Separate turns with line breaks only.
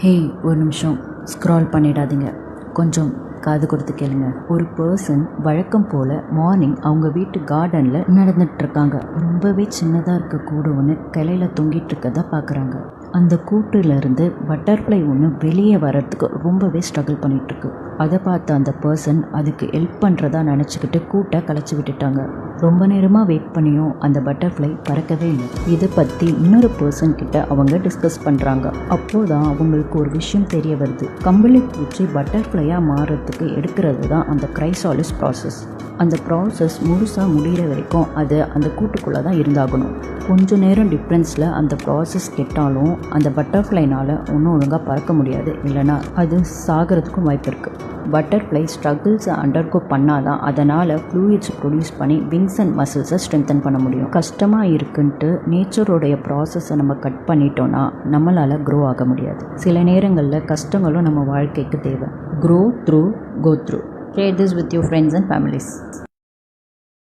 Hey, ஒரு நிமிஷம் scroll பண்ணிடாதீங்க, கொஞ்சம் காது கொடுத்து கேளுங்க. ஒரு பர்சன் வழக்கம் போல் மார்னிங் அவங்க வீட்டு கார்டனில் நடந்துட்டுருக்காங்க. ரொம்பவே சின்னதாக இருக்க கூடு ஒன்று கிளையில் தொங்கிட்டு இருக்கதை பார்க்குறாங்க. அந்த கூட்டிலேருந்து பட்டர்ஃப்ளை ஒன்று வெளியே வர்றதுக்கு ரொம்பவே ஸ்ட்ரகிள் பண்ணிகிட்ருக்கு. அதை பார்த்த அந்த பர்சன் அதுக்கு ஹெல்ப் பண்ணுறதா நினச்சிக்கிட்டு கூட்டை கலைச்சி விட்டுட்டாங்க. ரொம்ப நேரமாக வெயிட் பண்ணியும் அந்த பட்டர்ஃப்ளை பறக்கவே இல்லை. இதை பற்றி இன்னொரு பர்சன் கிட்ட அவங்க டிஸ்கஸ் பண்ணுறாங்க. அப்போதான் அவங்களுக்கு ஒரு விஷயம் தெரிய வருது. கம்பளி பூச்சி பட்டர்ஃப்ளையாக மாறுறதுக்கு எடுக்கிறது தான் அந்த கிரைசாலிஸ் ப்ராசஸ். அந்த ப்ராசஸ் முழுசாக முடிகிற வரைக்கும் அது அந்த கூட்டுக்குள்ளே தான் இருந்தாகணும். கொஞ்சம் நேரம் டிஃப்ரென்ஸில் அந்த ப்ராசஸ் கெட்டாலும் அந்த பட்டர்ஃப்ளைனால் ஒன்றும் ஒழுங்காக பறக்க முடியாது, இல்லைனா அது சாகிறதுக்கும் வாய்ப்பு இருக்குது. பட்டர்ஃப்ளை ஸ்ட்ரகிள்ஸை அண்டர்கோ பண்ணாதான் அதனால் ஃப்ளூயிட்ஸ் ப்ரொடியூஸ் பண்ணி விங்ஸ் அண்ட் மசில்ஸை ஸ்ட்ரென்தன் பண்ண முடியும். கஷ்டமாக இருக்குன்ட்டு நேச்சரோடைய ப்ராசஸை நம்ம கட் பண்ணிட்டோன்னா நம்மளால் க்ரோ ஆக முடியாது. சில நேரங்களில் கஷ்டங்களும் நம்ம வாழ்க்கைக்கு தேவை. Grow through, go through. Share this with your friends and families.